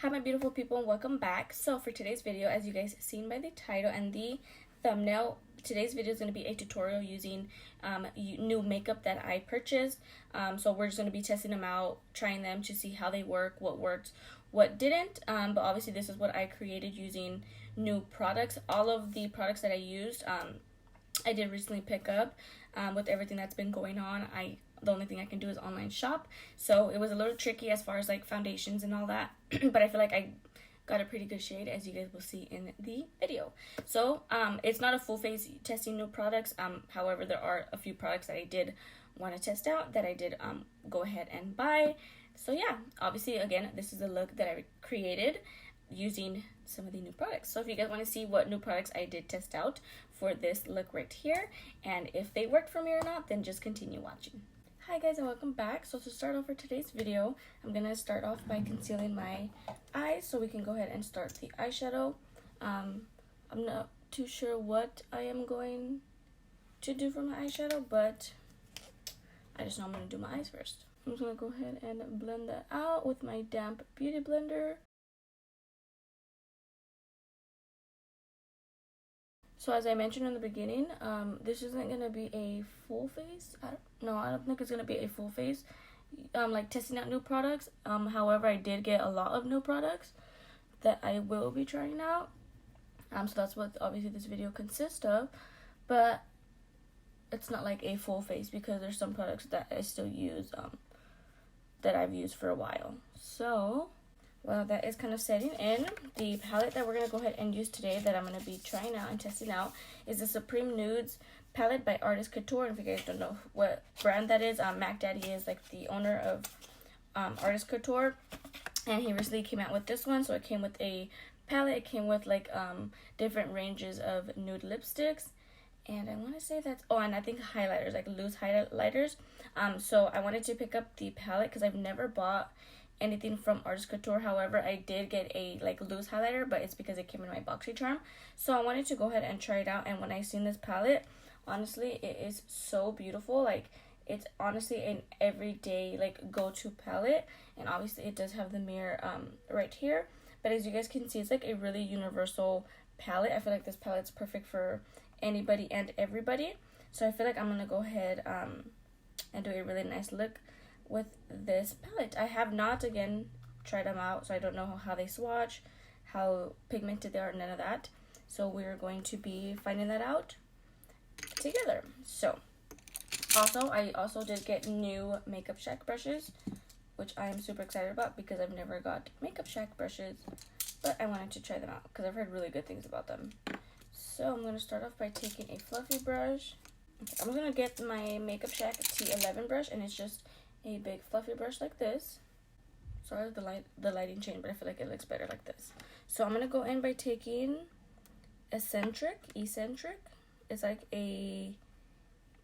Hi my beautiful people and welcome back. So for today's video, as you guys seen by the title and the thumbnail, today's video is going to be a tutorial using new makeup that I purchased. So we're just going to be testing them out, trying them to see how they work, what worked, what didn't. But obviously this is what I created using new products. All of the products that I used, I did recently pick up with everything that's been going on. The only thing I can do is online shop, so it was a little tricky as far as like foundations and all that. But I feel like I got a pretty good shade, as you guys will see in the video. So it's not a full face testing new products. However, there are a few products that I did want to test out that I did go ahead and buy. So yeah, obviously again, this is a look that I created using some of the new products. So if you guys want to see what new products I did test out for this look right here, and if they worked for me or not, then just continue watching. Hi guys and welcome back. So to start off for today's video, I'm gonna start off by concealing my eyes so we can go ahead and start the eyeshadow. I'm not too sure what I am going to do for my eyeshadow, but I just know I'm gonna do my eyes first. I'm just gonna go ahead and blend that out with my damp beauty blender. So as I mentioned in the beginning, this isn't going to be a full face. I don't think it's going to be a full face, like testing out new products. However, I did get a lot of new products that I will be trying out. So that's what obviously this video consists of. But it's not like a full face because there's some products that I still use, that I've used for a while. So well, that is kind of setting in. The palette that we're going to go ahead and use today that I'm going to be trying out and testing out is the Supreme Nudes palette by Artist Couture. And if you guys don't know what brand that is, Mac Daddy is like the owner of Artist Couture. And he recently came out with this one. So it came with a palette. It came with like different ranges of nude lipsticks. And I want to say that's, oh, and I think highlighters, like loose highlighters. So I wanted to pick up the palette because I've never bought anything from Artist Couture. However, I did get a like loose highlighter, but it's because it came in my boxy charm. So I wanted to go ahead and try it out. And when I seen this palette, honestly, it is so beautiful. Like, it's honestly an everyday like go-to palette. And obviously it does have the mirror right here, but as you guys can see, it's like a really universal palette. I feel like this palette's perfect for anybody and everybody. So I feel like I'm gonna go ahead and do a really nice look with this palette. I have not, again, tried them out, so I don't know how they swatch, how pigmented they are, none of that. So we're going to be finding that out together. So also, I also did get new Makeup Shack brushes, which I am super excited about because I've never got Makeup Shack brushes, but I wanted to try them out because I've heard really good things about them. So I'm going to start off by taking a fluffy brush. Okay, I'm going to get my Makeup Shack T11 brush, and it's just a big fluffy brush like this. Sorry the lighting changed, but I feel like it looks better like this. So I'm gonna go in by taking Eccentric. It's like a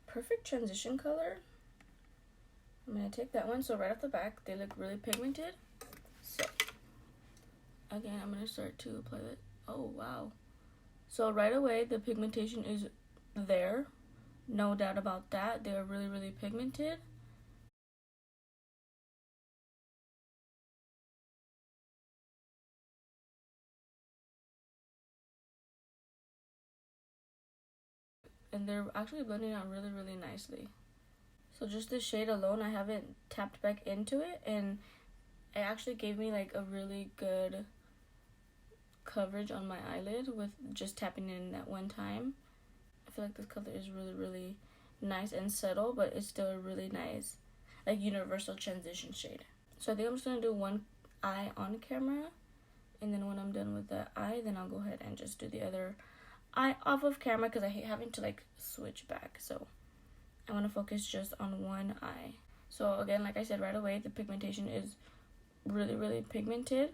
perfect transition color. I'm gonna take that one. So right off the back, they look really pigmented. So again, I'm gonna start to apply that. Oh wow! So right away, the pigmentation is there, no doubt about that. They are really pigmented. And they're actually blending out really nicely. So just this shade alone, I haven't tapped back into it, and it actually gave me like a really good coverage on my eyelid with just tapping in that one time. I feel like this color is really nice and subtle, but it's still a really nice like universal transition shade. So I think I'm just gonna do one eye on camera, and then when I'm done with the eye, then I'll go ahead and just do the other eye off of camera because I hate having to like switch back. So I want to focus just on one eye. So again, like I said right away, the pigmentation is really pigmented.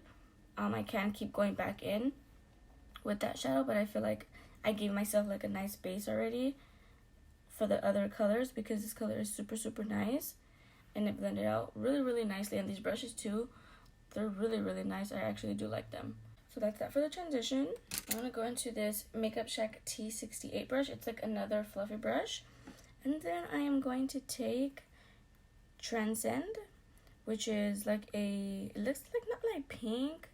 I can keep going back in with that shadow, but I feel like I gave myself like a nice base already for the other colors because this color is super nice, and it blended out really nicely. And these brushes too, they're really nice. I actually do like them. So that's that for the transition. I'm going to go into this Makeup Shack T68 brush. It's like another fluffy brush. And then I am going to take Transcend, which is like it looks like not like pink,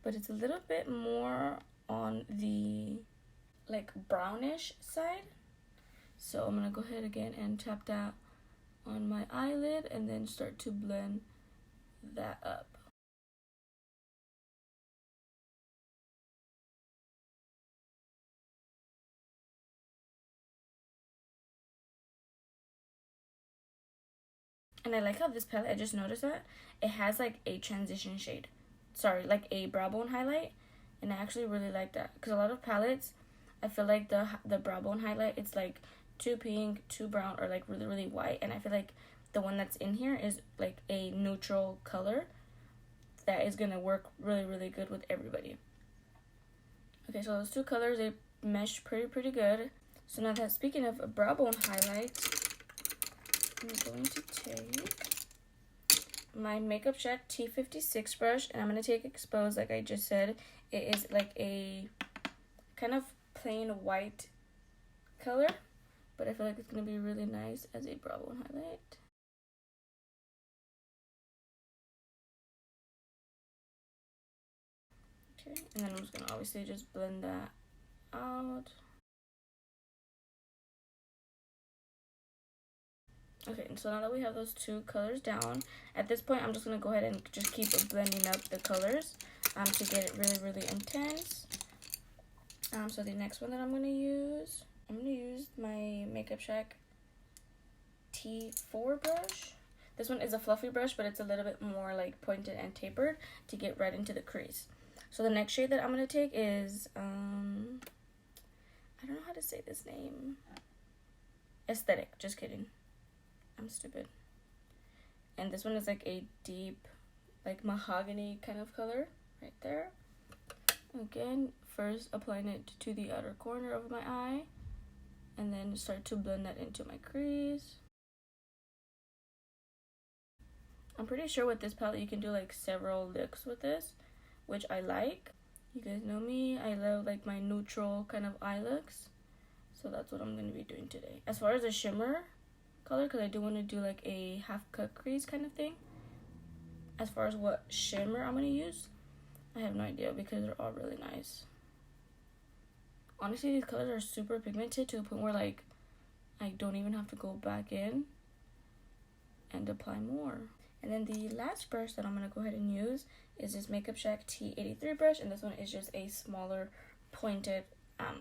but it's a little bit more on the like brownish side. So I'm gonna go ahead again and tap that on my eyelid and then start to blend that up. And I like how this palette, I just noticed that it has like a transition shade, sorry, like a brow bone highlight, and I actually really like that, because a lot of palettes I feel like the brow bone highlight, it's like too pink, too brown, or like really white, and I feel like the one that's in here is like a neutral color that is gonna work really good with everybody. Okay, so those two colors, they mesh pretty good. So now that, speaking of brow bone highlights, I'm going to take my Makeup Shack T56 brush, and I'm going to take Exposed, like I just said. It is like a kind of plain white color, but I feel like it's going to be really nice as a brow bone highlight. Okay, and then I'm just going to obviously just blend that out. Okay, and so now that we have those two colors down, at this point I'm just going to go ahead and just keep blending up the colors to get it really intense. So the next one that I'm going to use my Makeup Shack T4 brush. This one is a fluffy brush, but it's a little bit more like pointed and tapered to get right into the crease. So the next shade that I'm going to take is, I don't know how to say this name. Aesthetic, just kidding. I'm stupid. And this one is like a deep, like mahogany kind of color right there. Again, first applying it to the outer corner of my eye, and then start to blend that into my crease. I'm pretty sure with this palette you can do like several looks with this, which I like. You guys know me, I love like my neutral kind of eye looks. So that's what I'm going to be doing today. As far as the shimmer color, because I do want to do like a half cut crease kind of thing. As far as what shimmer I'm going to use, I have no idea, because they're all really nice. Honestly, these colors are super pigmented to the point where like I don't even have to go back in and apply more. And then the last brush that I'm going to go ahead and use is this Makeup Shack T83 brush, and this one is just a smaller pointed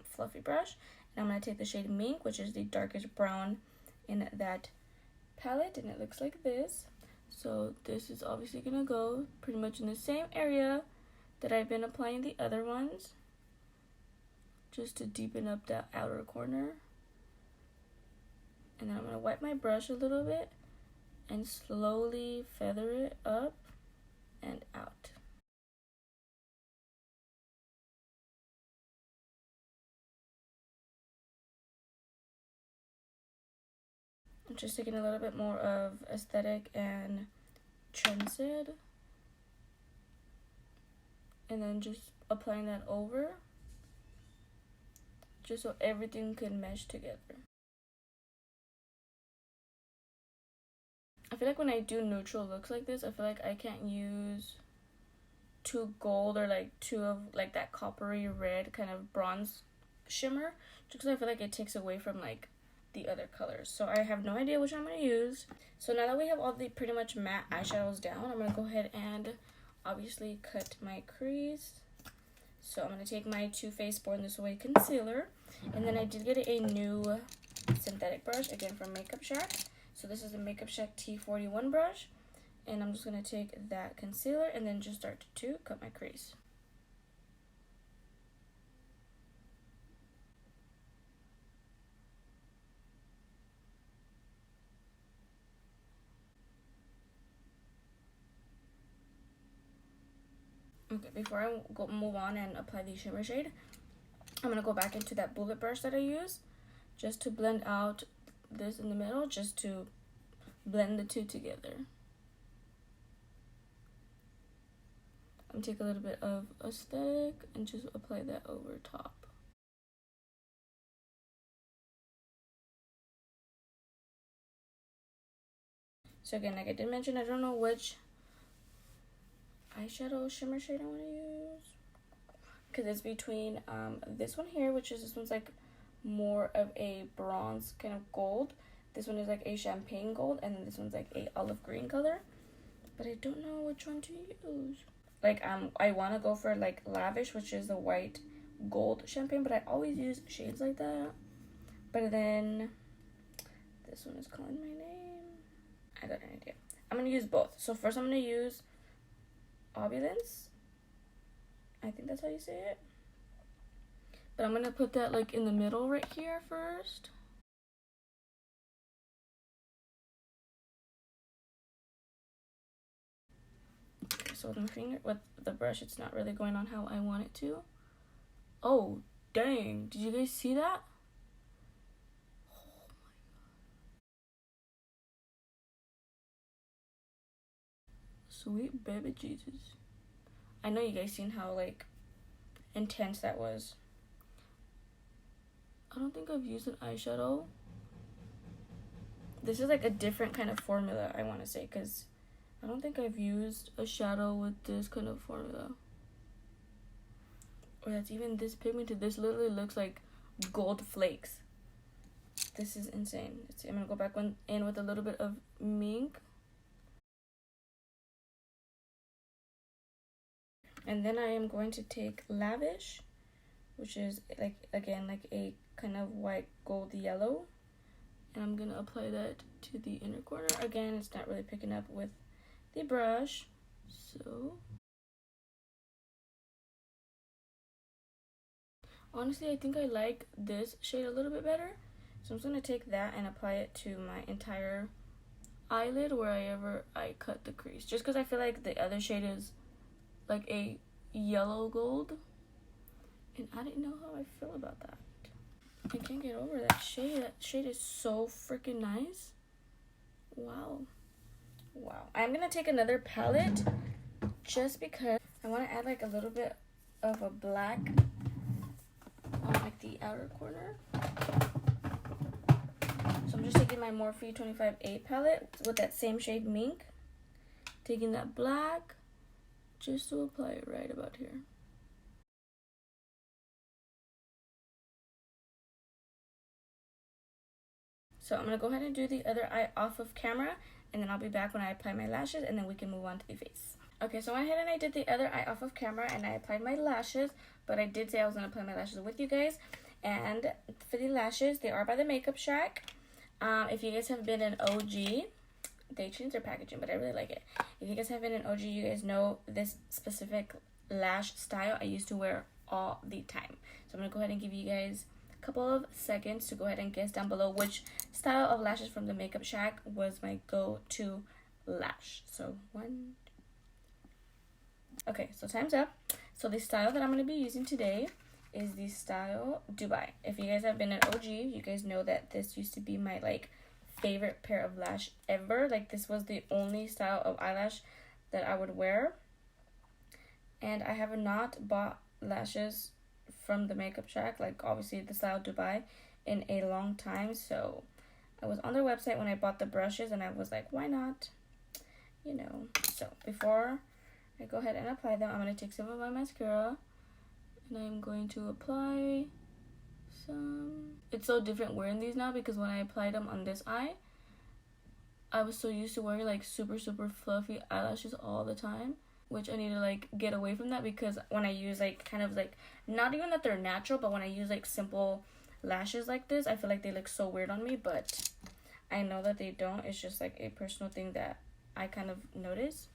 fluffy brush. And I'm going to take the shade Mink, which is the darkest brown in that palette, and it looks like this. So this is obviously gonna go pretty much in the same area that I've been applying the other ones, just to deepen up that outer corner. And then I'm gonna wipe my brush a little bit and slowly feather it up and out. I'm just taking a little bit more of Aesthetic and Trendset, and then just applying that over, just so everything can mesh together. I feel like when I do neutral looks like this, I feel like I can't use too gold or like too of like that coppery red kind of bronze shimmer, just because I feel like it takes away from like the other colors. So I have no idea which I'm going to use. So now that we have all the pretty much matte eyeshadows down, I'm going to go ahead and obviously cut my crease. So I'm going to take my Too Faced Born This Way concealer, and then I did get a new synthetic brush, again from Makeup Shack. So this is the Makeup Shack T41 brush, and I'm just going to take that concealer and then just start to cut my crease. Okay, before I move on and apply the shimmer shade, I'm going to go back into that bullet brush that I use just to blend out this in the middle, just to blend the two together. I'm going to take a little bit of Aesthetic and just apply that over top. So again, like I did mention, I don't know which eyeshadow shimmer shade I want to use. because it's between this one here, which is, this one's like more of a bronze kind of gold. This one is like a champagne gold, and then this one's like a olive green color. But I don't know which one to use. Like, I want to go for like lavish, which is the white gold champagne, but I always use shades like that. But then this one is calling my name. I got an idea. I'm gonna use both. So first I'm gonna use Opulence. I think that's how you say it. But I'm gonna put that like in the middle right here first. So with my finger, with the brush, it's not really going on how I want it to. Oh, dang. Did you guys see that? Oh my god. Sweet baby Jesus. I know you guys seen how like intense that was. I don't think I've used an eyeshadow. This is like a different kind of formula, I want to say, because I don't think I've used a shadow with this kind of formula. Or that's even this pigmented. This literally looks like gold flakes. This is insane. I'm going to go back in with a little bit of mink. And then I am going to take Lavish, which is like, again, like a kind of white gold yellow. And I'm going to apply that to the inner corner. Again, it's not really picking up with the brush. So honestly, I think I like this shade a little bit better. So I'm just going to take that and apply it to my entire eyelid wherever I cut the crease. Just because I feel like the other shade is like a yellow gold. And I didn't know how I feel about that. I can't get over that shade. That shade is so freaking nice. Wow. Wow. I'm going to take another palette just because I want to add like a little bit of a black on like the outer corner. So I'm just taking my Morphe 25A palette with that same shade Mink. Taking that black just to apply it right about here. So I'm going to go ahead and do the other eye off of camera, and then I'll be back when I apply my lashes, and then we can move on to the face. Okay, so I went ahead and I did the other eye off of camera, and I applied my lashes, but I did say I was going to apply my lashes with you guys. And for the lashes, they are by the Makeup Shack. If you guys have been an OG, they changed their packaging, but I really like it. If you guys have been an OG, you guys know this specific lash style I used to wear all the time. So I'm going to go ahead and give you guys couple of seconds to go ahead and guess down below which style of lashes from the Makeup Shack was my go-to lash. So okay, so time's up. So the style that I'm going to be using today is the style Dubai. If you guys have been an OG, you guys know that this used to be my like favorite pair of lash ever. Like, this was the only style of eyelash that I would wear, and I have not bought lashes from the Makeup Shack, like obviously the style Dubai, in a long time. So I was on their website when I bought the brushes, and I was like, why not, you know. So before I go ahead and apply them, I'm going to take some of my mascara, and I'm going to apply some. It's so different wearing these now, because when I applied them on this eye, I was so used to wearing like super fluffy eyelashes all the time, which I need to like get away from that, because when I use like kind of like, not even that they're natural, but when I use like simple lashes like this, I feel like they look so weird on me. But I know that they don't. It's just like a personal thing that I kind of notice.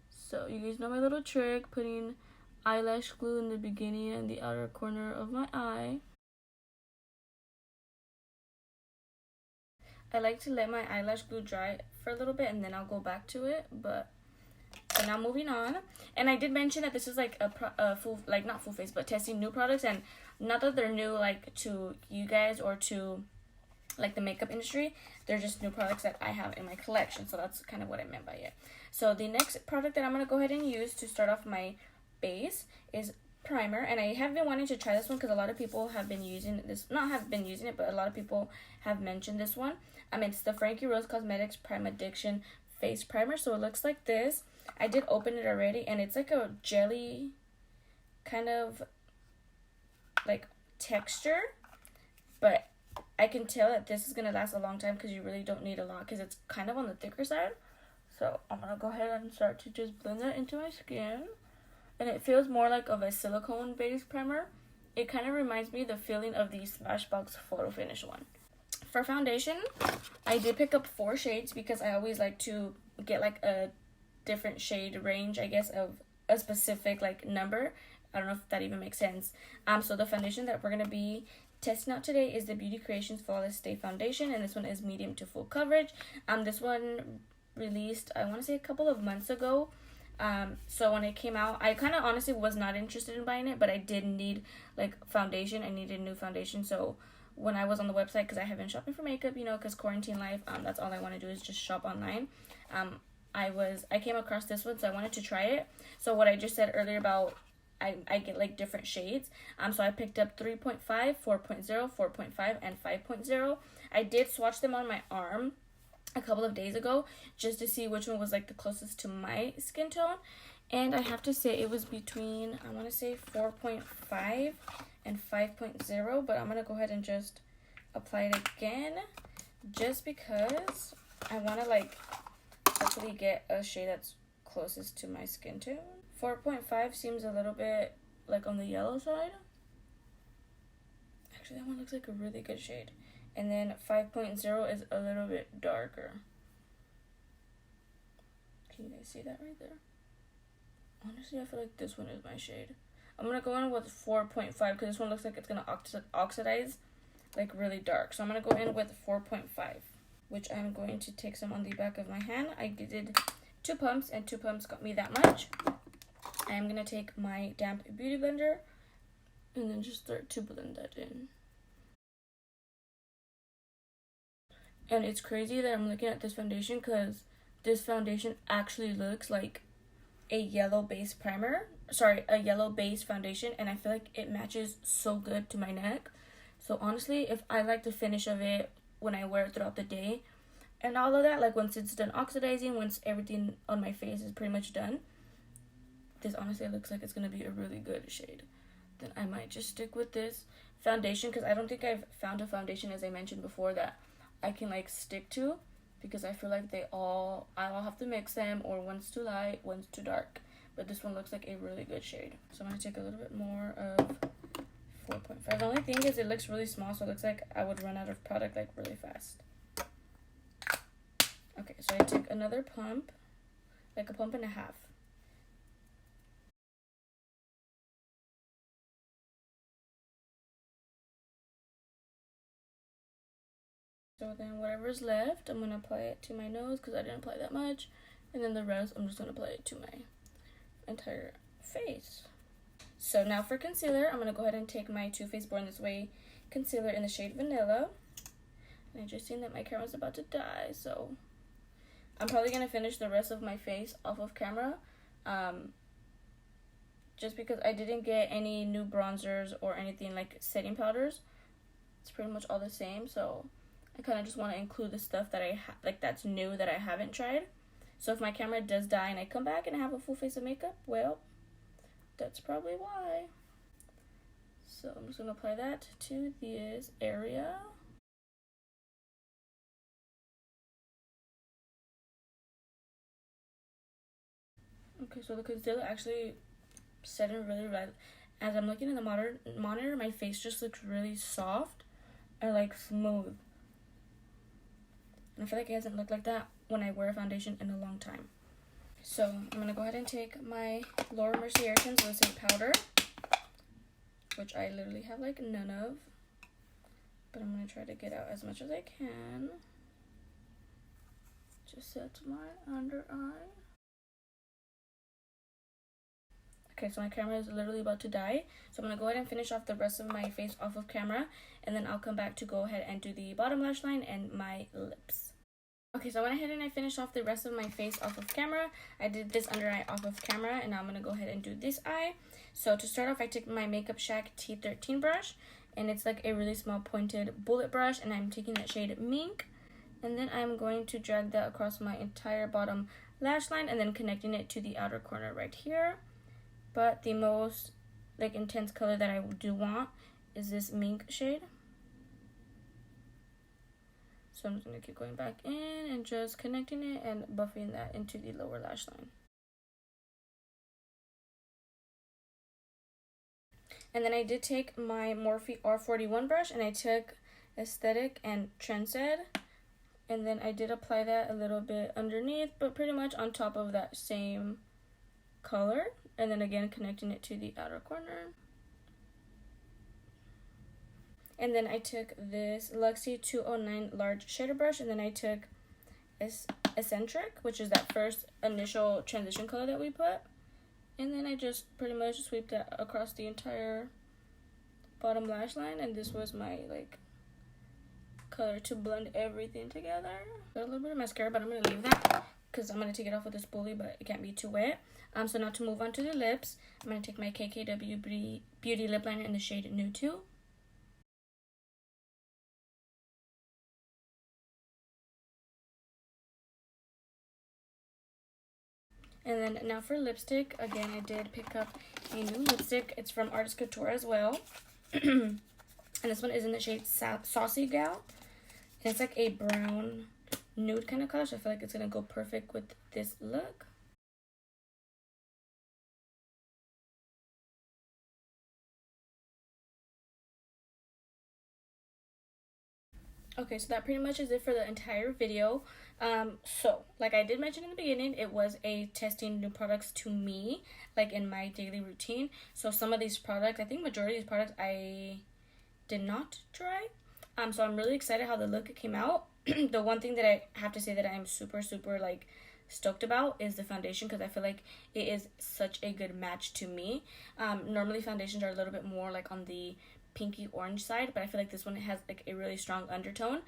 So you guys know my little trick, putting eyelash glue in the beginning and the outer corner of my eye. I like to let my eyelash glue dry for a little bit, and then I'll go back to it. But so now moving on, and I did mention that this is like a full, like not full face, but testing new products, and not that they're new like to you guys or to like the makeup industry, they're just new products that I have in my collection. So that's kind of what I meant by it. So the next product that I'm going to go ahead and use to start off my base is primer, and I have been wanting to try this one because a lot of people have been using this, not have been using it, but a lot of people have mentioned this one. It's the Frankie Rose Cosmetics Prime Addiction Face Primer. So it looks like this. I did open it already, and it's like a jelly kind of like texture, but I can tell that this is gonna last a long time because you really don't need a lot because it's kind of on the thicker side. So I'm gonna go ahead and start to just blend that into my skin, and it feels more like of a silicone based primer. It kind of reminds me of the feeling of the Smashbox Photo Finish one. For foundation, I did pick up 4 shades because I always like to get like a different shade range, I guess, of a specific like number. I don't know if that even makes sense. So the foundation that we're gonna be testing out today is the Beauty Creations Flawless Stay Foundation, and this one is medium to full coverage. This one released, I want to say, a couple of months ago. So when it came out, I kind of honestly was not interested in buying it, but I did need like foundation. I needed new foundation. So when I was on the website, because I have been shopping for makeup, you know, because quarantine life, that's all I want to do is just shop online. I came across this one, so I wanted to try it. So what I just said earlier about I get like different shades. So I picked up 3.5, 4.0, 4.5, and 5.0. I did swatch them on my arm a couple of days ago just to see which one was like the closest to my skin tone, and I have to say it was between, I want to say 4.5 and 5.0, but I'm gonna go ahead and just apply it again just because I want to like hopefully get a shade that's closest to my skin tone. 4.5 seems a little bit like on the yellow side. Actually, that one looks like a really good shade. And then 5.0 is a little bit darker. Can you guys see that right there? Honestly, I feel like this one is my shade. I'm going to go in with 4.5 because this one looks like it's going to oxidize like really dark. So I'm going to go in with 4.5, which I'm going to take some on the back of my hand. I did 2 pumps, and 2 pumps got me that much. I am going to take my damp beauty blender and then just start to blend that in. And it's crazy that I'm looking at this foundation because this foundation actually looks like a yellow base primer. Sorry, a yellow base foundation, and I feel like it matches so good to my neck. So honestly, if I like the finish of it when I wear it throughout the day and all of that, like once it's done oxidizing, once everything on my face is pretty much done, this honestly looks like it's going to be a really good shade. Then I might just stick with this foundation because I don't think I've found a foundation, as I mentioned before, that I can like stick to, because I feel like I'll have to mix them, or one's too light, one's too dark. But this one looks like a really good shade. So I'm going to take a little bit more of 4.5. The only thing is it looks really small, so it looks like I would run out of product like really fast. Okay, so I take another pump, like a pump and a half. So then whatever's left, I'm going to apply it to my nose because I didn't apply that much. And then the rest, I'm just going to apply it to my entire face. So now for concealer, I'm going to go ahead and take my Too Faced Born This Way concealer in the shade Vanilla. And I just seen that my camera's about to die, so I'm probably going to finish the rest of my face off of camera. Just because I didn't get any new bronzers or anything like setting powders. It's pretty much all the same, so I kind of just want to include the stuff that that's new that I haven't tried. So if my camera does die and I come back and I have a full face of makeup, well, that's probably why. So I'm just going to apply that to this area. Okay, so the concealer actually set in really right. As I'm looking in the monitor, my face just looks really soft and like smooth. And I feel like it hasn't looked like that when I wear a foundation in a long time. So I'm going to go ahead and take my Laura Mercier translucent powder, which I literally have like none of. But I'm going to try to get out as much as I can. Just set my under eye. Okay, so my camera is literally about to die. So I'm going to go ahead and finish off the rest of my face off of camera. And then I'll come back to go ahead and do the bottom lash line and my lips. Okay, so I went ahead and I finished off the rest of my face off of camera. I did this under eye off of camera, and now I'm going to go ahead and do this eye. So to start off, I took my Makeup Shack T13 brush, and it's like a really small pointed bullet brush, and I'm taking that shade Mink. And then I'm going to drag that across my entire bottom lash line and then connecting it to the outer corner right here. But the most like intense color that I do want is this mink shade. So I'm just going to keep going back in and just connecting it and buffing that into the lower lash line. And then I did take my Morphe R41 brush and I took Aesthetic and Trendset. And then I did apply that a little bit underneath, but pretty much on top of that same color. And then again, connecting it to the outer corner. And then I took this Luxie 209 large shader brush, and then I took Eccentric, which is that first initial transition color that we put. And then I just pretty much sweep that across the entire bottom lash line, and this was my like color to blend everything together. Got a little bit of mascara, but I'm gonna leave that because I'm gonna take it off with a spoolie, but it can't be too wet. So now to move on to the lips, I'm gonna take my KKW Beauty lip liner in the shade Nude 2. And then now for lipstick, again, I did pick up a new lipstick. It's from Artist Couture as well. And this one is in the shade Saucy Gal. And it's like a brown nude kind of color, so I feel like it's going to go perfect with this look. Okay, so that pretty much is it for the entire video. So like I did mention in the beginning, it was a testing new products to me, like in my daily routine. So some of these products, I think majority of these products I did not try. So I'm really excited how the look came out. The one thing that I have to say that I am super like stoked about is the foundation, because I feel like it is such a good match to me. Normally foundations are a little bit more like on the pinky orange side, but I feel like this one has like a really strong undertone,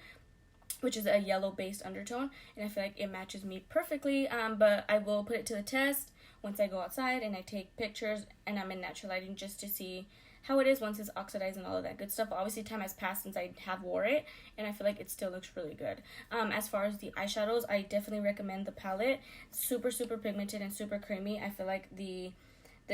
which is a yellow based undertone, and I feel like it matches me perfectly. But I will put it to the test once I go outside and I take pictures and I'm in natural lighting, just to see how it is once it's oxidized and all of that good stuff. Obviously time has passed since I have wore it, and I feel like it still looks really good. As far as the eyeshadows, I definitely recommend the palette. Super pigmented and super creamy. I feel like the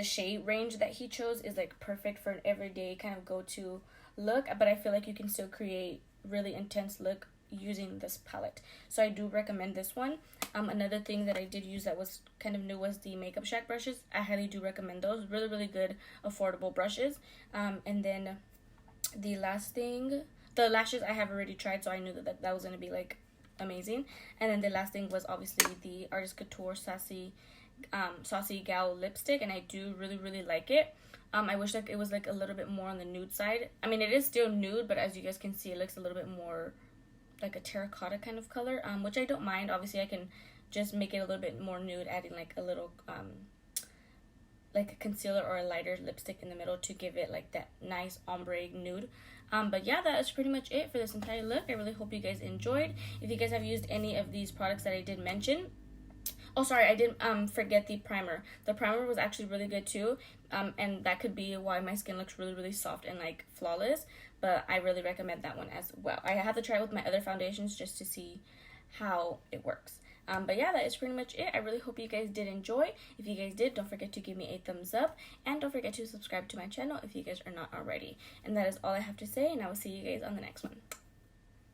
shade range that he chose is like perfect for an everyday kind of go-to look, but I feel like you can still create really intense look using this palette, so I do recommend this one. Another thing that I did use that was kind of new was the Makeup Shack brushes. I highly do recommend those. Really good affordable brushes. And then the last thing, the lashes I have already tried, so I knew that was going to be like amazing. And then the last thing was obviously the Artist Couture Saucy Gal lipstick, and I do really like it. I wish like it was like a little bit more on the nude side. I mean, it is still nude, but as you guys can see, it looks a little bit more like a terracotta kind of color, which I don't mind. Obviously I can just make it a little bit more nude, adding like a little like a concealer or a lighter lipstick in the middle to give it like that nice ombre nude. But yeah, that is pretty much it for this entire look. I really hope you guys enjoyed. If you guys have used any of these products that I did mention, oh sorry, I didn't forget the primer. The primer was actually really good too, and that could be why my skin looks really soft and like flawless, but I really recommend that one as well. I have to try it with my other foundations just to see how it works. But yeah, that is pretty much it. I really hope you guys did enjoy. If you guys did, don't forget to give me a thumbs up, and don't forget to subscribe to my channel if you guys are not already. And that is all I have to say, and I will see you guys on the next one.